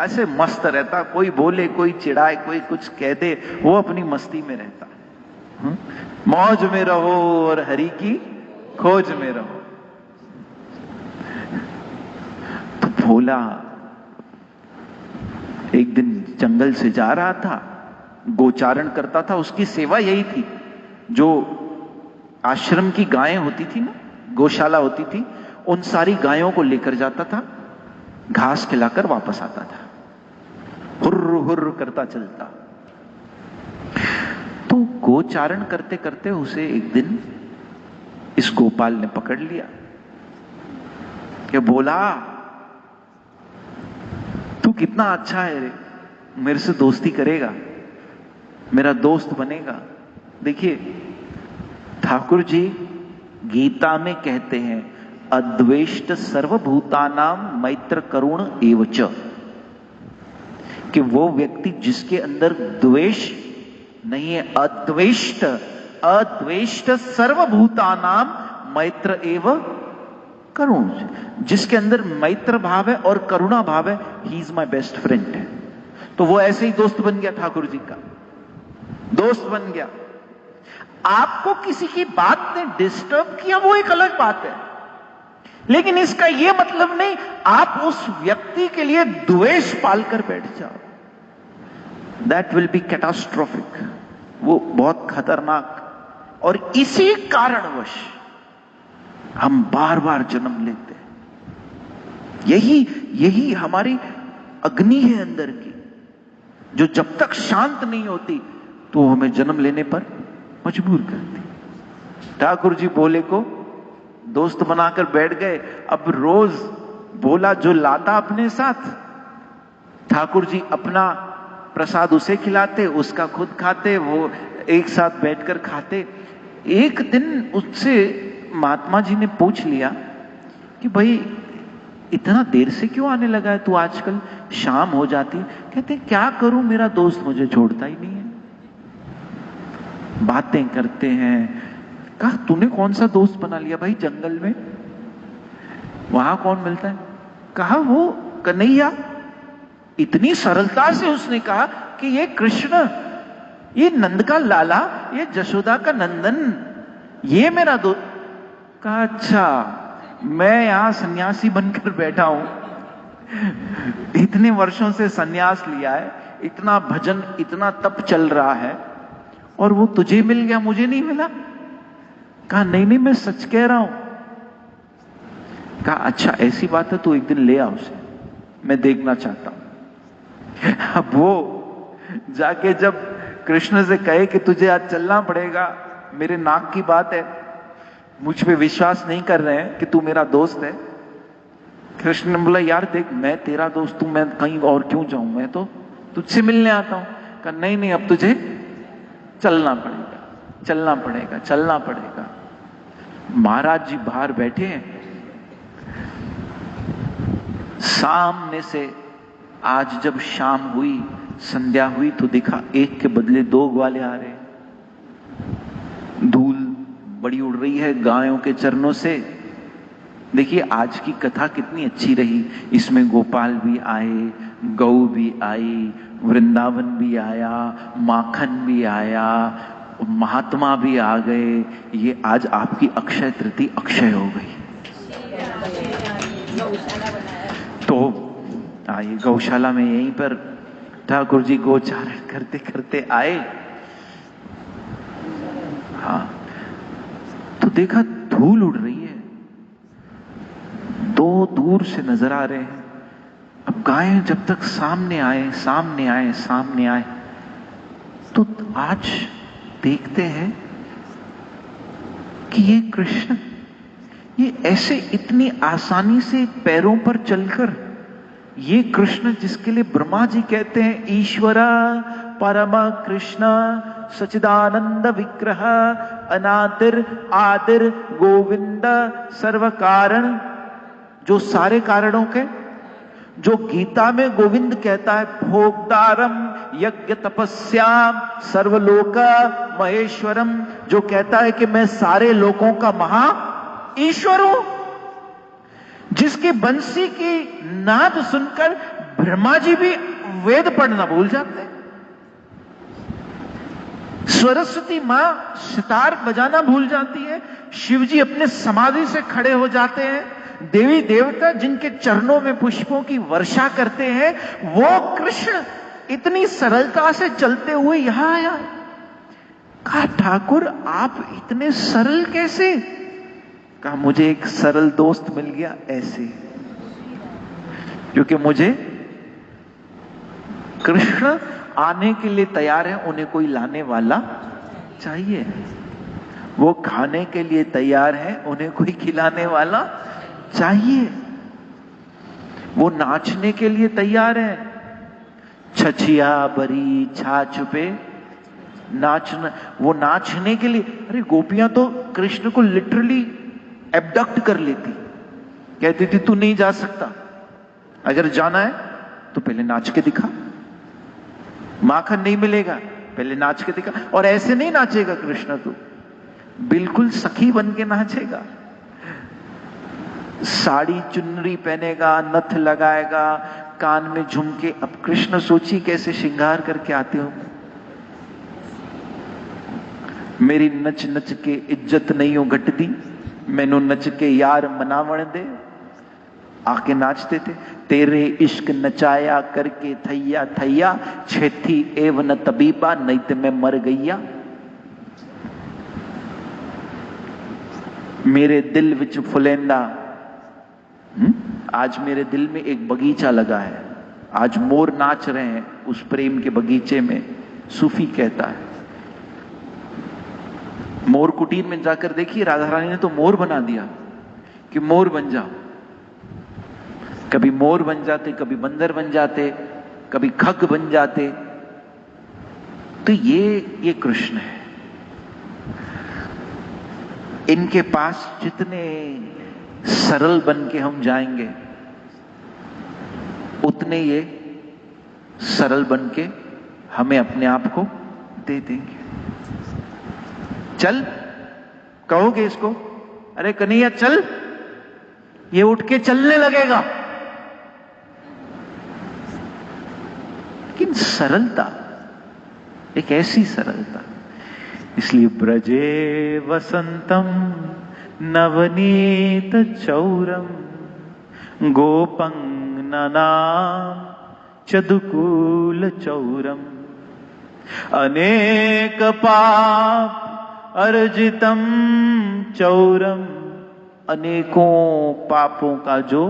ऐसे मस्त रहता, कोई बोले, कोई चिढ़ाए, कोई कुछ कह दे, वो अपनी मस्ती में रहता। मौज में रहो और हरि की खोज में रहो। तो भोला एक दिन जंगल से जा रहा था, गोचारण करता था। उसकी सेवा यही थी, जो आश्रम की गायें होती थी ना, गौशाला होती थी, उन सारी गायों को लेकर जाता था, घास खिलाकर वापस आता था, हुर्र हुर्र करता चलता। तो गोचारण करते करते उसे एक दिन इस गोपाल ने पकड़ लिया कि बोला, तू कितना अच्छा है रे, मेरे से दोस्ती करेगा, मेरा दोस्त बनेगा। देखिए ठाकुर जी गीता में कहते हैं, अद्वेष्ट सर्वभूतानाम मैत्र करुण एवच, कि वो व्यक्ति जिसके अंदर द्वेष नहीं है, अद्वेष्ट सर्वभूतानाम मैत्र एव करुण, जिसके अंदर मैत्र भाव है और करुणा भाव है, he is my best friend है। तो वो ऐसे ही दोस्त बन गया, ठाकुर जी का दोस्त बन गया। आपको किसी की बात ने डिस्टर्ब किया वो एक अलग बात है, लेकिन इसका यह मतलब नहीं आप उस व्यक्ति के लिए द्वेष पालकर बैठ जाओ। दैट विल बी कैटास्ट्रोफिक, वो बहुत खतरनाक। और इसी कारणवश हम बार बार जन्म लेते हैं। यही हमारी अग्नि है अंदर की, जो जब तक शांत नहीं होती तो हमें जन्म लेने पर मजबूर करती। ठाकुर जी भोले को दोस्त बनाकर बैठ गए। अब रोज भोला जो लाता अपने साथ, ठाकुर जी अपना प्रसाद उसे खिलाते, उसका खुद खाते, वो एक साथ बैठकर खाते। एक दिन उससे महात्मा जी ने पूछ लिया कि भाई इतना देर से क्यों आने लगा है तू आजकल, शाम हो जाती है। कहते क्या करूं, मेरा दोस्त मुझे छोड़ता ही नहीं है। बातें करते हैं। कहा तूने कौन सा दोस्त बना लिया भाई जंगल में, वहां कौन मिलता है? कहा वो कन्हैया। इतनी सरलता से उसने कहा कि ये कृष्ण, ये नंद का लाला, ये जशोदा का नंदन, ये मेरा दोस्त। कहा अच्छा, मैं यहां सन्यासी बनकर बैठा हूं, इतने वर्षों से सन्यास लिया है, इतना भजन इतना तप चल रहा है, और वो तुझे मिल गया मुझे नहीं मिला? कहा नहीं नहीं मैं सच कह रहा हूं। कहा अच्छा ऐसी बात है तो एक दिन ले आ उसे, मैं देखना चाहता हूं। अब वो जाके जब कृष्ण से कहे कि तुझे आज चलना पड़ेगा, मेरे नाक की बात है, मुझ पे विश्वास नहीं कर रहे हैं कि तू मेरा दोस्त है। कृष्ण ने बोला यार देख मैं तेरा दोस्त हूं, मैं कहीं और क्यों जाऊं, मैं तो तुझसे मिलने आता हूं। कहा नहीं नहीं अब तुझे चलना पड़ेगा, चलना पड़ेगा, चलना पड़ेगा। महाराज जी बाहर बैठे हैं, सामने से आज जब शाम हुई, संध्या हुई, तो देखा एक के बदले दो ग्वाले आ रहे हैं। धूल बड़ी उड़ रही है गायों के चरणों से। देखिए आज की कथा कितनी अच्छी रही, इसमें गोपाल भी आए, गौ भी आई, वृंदावन भी आया, माखन भी आया, महात्मा भी आ गए। ये आज आपकी अक्षय तृतीया अक्षय हो गई। तो ये गौशाला में यहीं पर ठाकुर जी गोचारण करते करते आए। हाँ तो देखा धूल उड़ रही है, दो दूर से नजर आ रहे हैं। अब गायें जब तक सामने आए सामने आए सामने आए, तो आज देखते हैं कि ये कृष्ण, ये ऐसे इतनी आसानी से पैरों पर चलकर, ये कृष्ण जिसके लिए ब्रह्मा जी कहते हैं ईश्वरा परम कृष्ण सचिदानंद विग्रह अनादिर आदिर गोविंद सर्व कारण, जो सारे कारणों के, जो गीता में गोविंद कहता है भोक्तारम यज्ञ तपस्याम सर्वलोक महेश्वरम, जो कहता है कि मैं सारे लोगों का महा ईश्वर हूं, जिसकी बंसी की नाद सुनकर ब्रह्मा जी भी वेद पढ़ना भूल जाते हैं, सरस्वती मां सितार बजाना भूल जाती है, शिव जी अपने समाधि से खड़े हो जाते हैं, देवी देवता जिनके चरणों में पुष्पों की वर्षा करते हैं, वो कृष्ण इतनी सरलता से चलते हुए यहां आया। कहा ठाकुर आप इतने सरल कैसे? कहा मुझे एक सरल दोस्त मिल गया ऐसे, क्योंकि मुझे कृष्ण आने के लिए तैयार है, उन्हें कोई लाने वाला चाहिए। वो खाने के लिए तैयार है, उन्हें कोई खिलाने वाला चाहिए। वो नाचने के लिए तैयार है, छछिया बरी छाछ पे नाचना, वो नाचने के लिए। अरे गोपियां तो कृष्ण को लिटरली एब्डक्ट कर लेती, कहती थी तू नहीं जा सकता, अगर जाना है तो पहले नाच के दिखा, माखन नहीं मिलेगा, पहले नाच के दिखा। और ऐसे नहीं नाचेगा कृष्ण, तो बिल्कुल सखी बन के नाचेगा, साड़ी चुनरी पहनेगा, नथ लगाएगा, कान में झुमके, अब कृष्ण सोचिए कैसे श्रृंगार करके आते हो। मेरी नच नच के इज्जत नहीं हो घटती, मैनू नच के यार मनावण दे। आके नाचते थे, तेरे इश्क नचाया करके थैया थैया, छेथी एव न तबीबा, नहीं तो मैं मर गईया। मेरे दिल विच फुलेंदा, आज मेरे दिल में एक बगीचा लगा है, आज मोर नाच रहे हैं उस प्रेम के बगीचे में। सूफी कहता है, मोर कुटीर में जाकर देखिए, राधा रानी ने तो मोर बना दिया कि मोर बन जाओ। कभी मोर बन जाते, कभी बंदर बन जाते, कभी खग बन जाते। तो ये कृष्ण है। इनके पास जितने सरल बन के हम जाएंगे, उतने ये सरल बन के हमें अपने आप को दे देंगे। चल, कहोगे इसको, अरे कन्हैया चल, ये उठ के चलने लगेगा। लेकिन सरलता, एक ऐसी सरलता, इसलिए ब्रजे वसंतम नवनीत चौरम, गोपंगनानाम चदुकूल चौरम, अनेक पाप अर्जितम चौरम, अनेकों पापों का जो,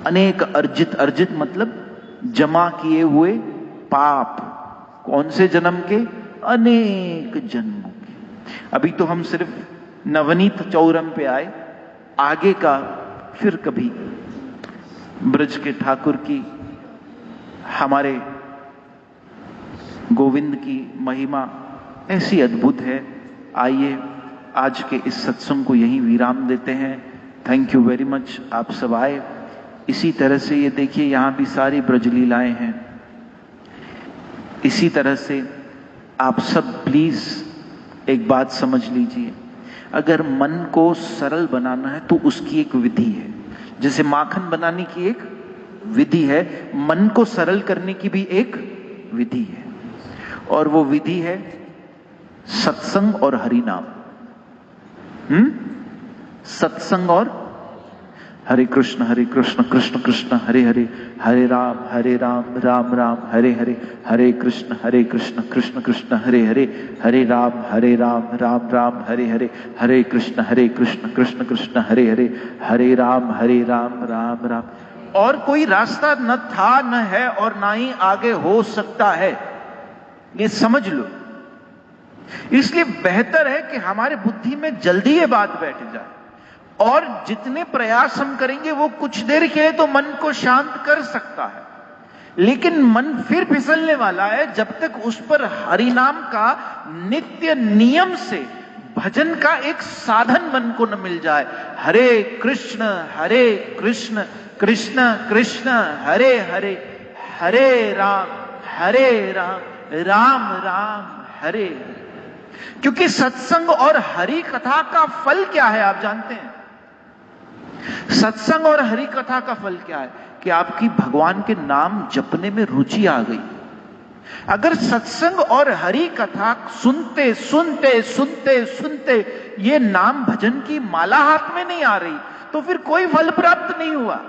अनेक अर्जित, अर्जित मतलब जमा किए हुए पाप, कौन से जन्म के, अनेक जन्मों के। अभी तो हम सिर्फ नवनीत चौरम पे आए, आगे का फिर कभी ब्रज के ठाकुर की, हमारे गोविंद की महिमा ऐसी अद्भुत है। आइए आज के इस सत्संग को यहीं विराम देते हैं। थैंक यू वेरी मच, आप सब आए। इसी तरह से ये देखिए, यहां भी सारी ब्रजलीलाएं हैं। इसी तरह से आप सब प्लीज एक बात समझ लीजिए, अगर मन को सरल बनाना है तो उसकी एक विधि है। जैसे माखन बनाने की एक विधि है, मन को सरल करने की भी एक विधि है, और वो विधि है सत्संग और हरि नाम। सत्संग और हरे कृष्ण कृष्ण कृष्ण हरे हरे, हरे राम राम राम हरे हरे, हरे कृष्ण कृष्ण कृष्ण हरे हरे, हरे राम राम राम हरे हरे, हरे कृष्ण कृष्ण कृष्ण हरे हरे, हरे राम राम राम। और कोई रास्ता न था, न है, और ना ही आगे हो सकता है, ये समझ लो। इसलिए बेहतर है कि हमारे बुद्धि में जल्दी ये बात बैठ जाए, और जितने प्रयास हम करेंगे वो कुछ देर के लिए तो मन को शांत कर सकता है, लेकिन मन फिर फिसलने वाला है जब तक उस पर हरि नाम का नित्य नियम से भजन का एक साधन मन को न मिल जाए। हरे कृष्ण कृष्ण कृष्ण हरे हरे, हरे राम राम राम हरे हरे। क्योंकि सत्संग और हरि कथा का फल क्या है आप जानते हैं? सत्संग और हरि कथा का फल क्या है कि आपकी भगवान के नाम जपने में रुचि आ गई। अगर सत्संग और हरि कथा सुनते सुनते सुनते सुनते ये नाम भजन की माला हाथ में नहीं आ रही, तो फिर कोई फल प्राप्त नहीं हुआ,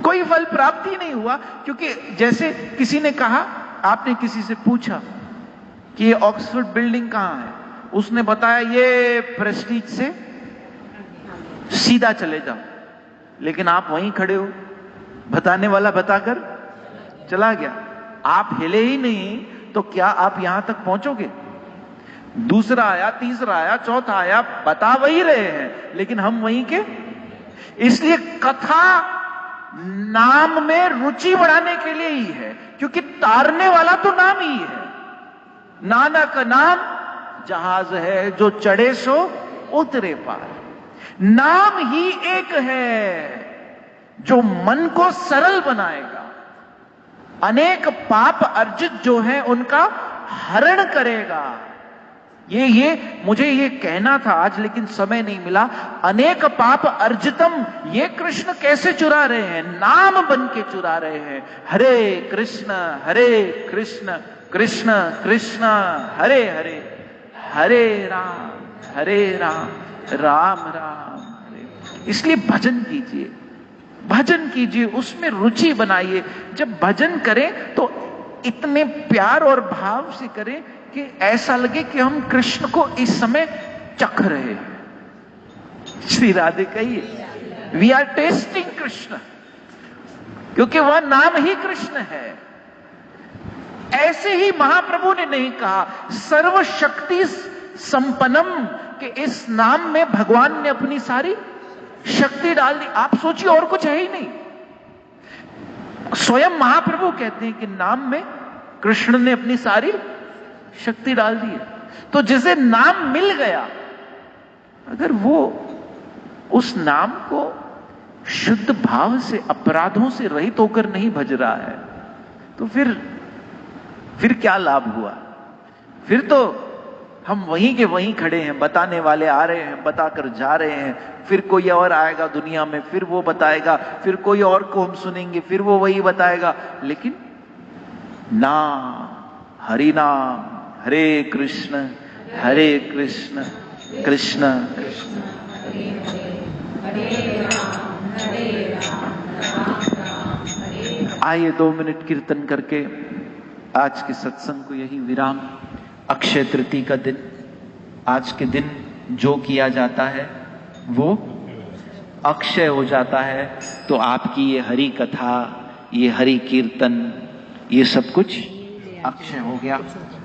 कोई फल प्राप्त ही नहीं हुआ। क्योंकि जैसे किसी ने कहा, आपने किसी से पूछा कि ये ऑक्सफोर्ड बिल्डिंग कहां है, उसने बताया ये प्रेस्टीज से सीधा चले जाओ, लेकिन आप वहीं खड़े हो, बताने वाला बताकर चला गया, आप हिले ही नहीं, तो क्या आप यहां तक पहुंचोगे? दूसरा आया, तीसरा आया, चौथा आया, बता वही रहे हैं, लेकिन हम वहीं के। इसलिए कथा नाम में रुचि बढ़ाने के लिए ही है, क्योंकि तारने वाला तो नाम ही है। नानक नाम जहाज है, जो चढ़े सो उतरे पार। नाम ही एक है जो मन को सरल बनाएगा, अनेक पाप अर्जित जो हैं उनका हरण करेगा। ये मुझे ये कहना था आज, लेकिन समय नहीं मिला। अनेक पाप अर्जितम, ये कृष्ण कैसे चुरा रहे हैं? नाम बन के चुरा रहे हैं। हरे कृष्ण कृष्ण कृष्ण हरे हरे, हरे राम राम राम हरे। इसलिए भजन कीजिए, भजन कीजिए, उसमें रुचि बनाइए। जब भजन करें तो इतने प्यार और भाव से करें कि ऐसा लगे कि हम कृष्ण को इस समय चख रहे हैं। श्री राधे कहिए, वी आर टेस्टिंग कृष्ण, क्योंकि वह नाम ही कृष्ण है। ऐसे ही महाप्रभु ने नहीं कहा सर्वशक्ति संपन्नम, कि इस नाम में भगवान ने अपनी सारी शक्ति डाल दी। आप सोचिए, और कुछ है ही नहीं। स्वयं महाप्रभु कहते हैं कि नाम में कृष्ण ने अपनी सारी शक्ति डाल दी है। तो जिसे नाम मिल गया, अगर वो उस नाम को शुद्ध भाव से, अपराधों से रहित होकर नहीं भज रहा है, तो फिर क्या लाभ हुआ? फिर तो हम वहीं के वहीं खड़े हैं, बताने वाले आ रहे हैं, बताकर जा रहे हैं, फिर कोई और आएगा दुनिया में, फिर वो बताएगा, फिर कोई और को हम सुनेंगे, फिर वो वही बताएगा। लेकिन नाम, हरि नाम, हरे कृष्ण कृष्ण कृष्ण आइए 2 मिनट कीर्तन करके आज के सत्संग को यही विराम। अक्षय तृतीया का दिन, आज के दिन जो किया जाता है वो अक्षय हो जाता है। तो आपकी ये हरि कथा, ये हरि कीर्तन, ये सब कुछ अक्षय हो गया।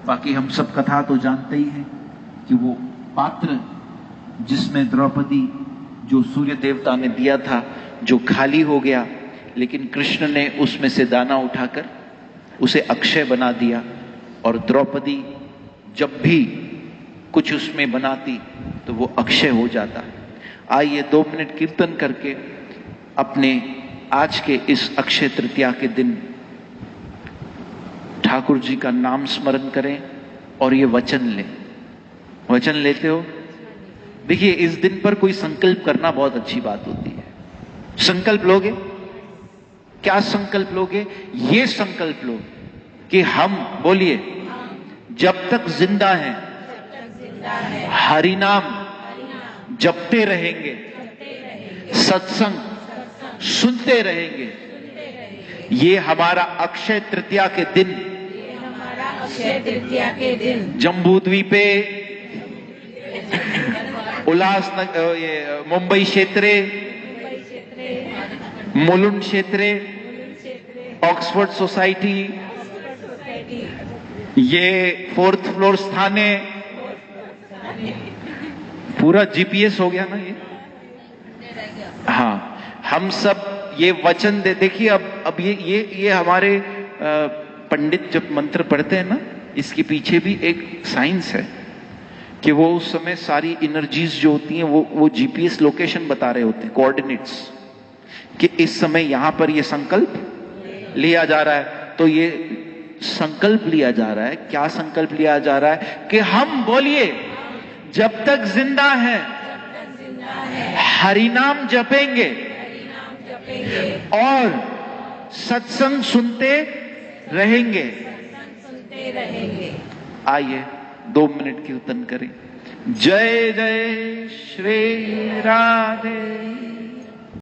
बाकी हम सब कथा तो जानते ही हैं कि वो पात्र जिसमें द्रौपदी, जो सूर्य देवता ने दिया था, जो खाली हो गया, लेकिन कृष्ण ने उसमें से दाना उठाकर उसे अक्षय बना दिया। और द्रौपदी जब भी कुछ उसमें बनाती तो वो अक्षय हो जाता। आइए 2 मिनट कीर्तन करके अपने आज के इस अक्षय तृतीया के दिन ठाकुर जी का नाम स्मरण करें और ये वचन लें। वचन लेते हो? देखिए, इस दिन पर कोई संकल्प करना बहुत अच्छी बात होती है। संकल्प लोगे? क्या संकल्प लोगे? ये संकल्प लो कि हम, बोलिए, जब तक जिंदा हैं हरि नाम जपते रहेंगे, सत्संग सुनते रहेंगे। ये हमारा अक्षय तृतीया के दिन, जम्बूद्वीपे, उल्लासनगर, मुंबई क्षेत्रे, मुलुंड क्षेत्रे, ऑक्सफोर्ड सोसाइटी, ये 4th फ्लोर स्थाने, पूरा जीपीएस हो गया ना ये। हाँ, हम सब ये वचन दे। देखिए, अब ये हमारे पंडित जब मंत्र पढ़ते हैं ना, इसके पीछे भी एक साइंस है कि वो उस समय सारी एनर्जीज जो होती हैं वो जीपीएस लोकेशन बता रहे होते हैं, कोऑर्डिनेट्स, कि इस समय यहां पर ये संकल्प लिया जा रहा है। तो ये संकल्प लिया जा रहा है, क्या संकल्प लिया जा रहा है? कि हम, बोलिए, जब तक जिंदा है हरि नाम जपेंगे और सत्संग सुनते रहेंगे। आइए 2 मिनट कीर्तन करें। जय जय श्री राधे।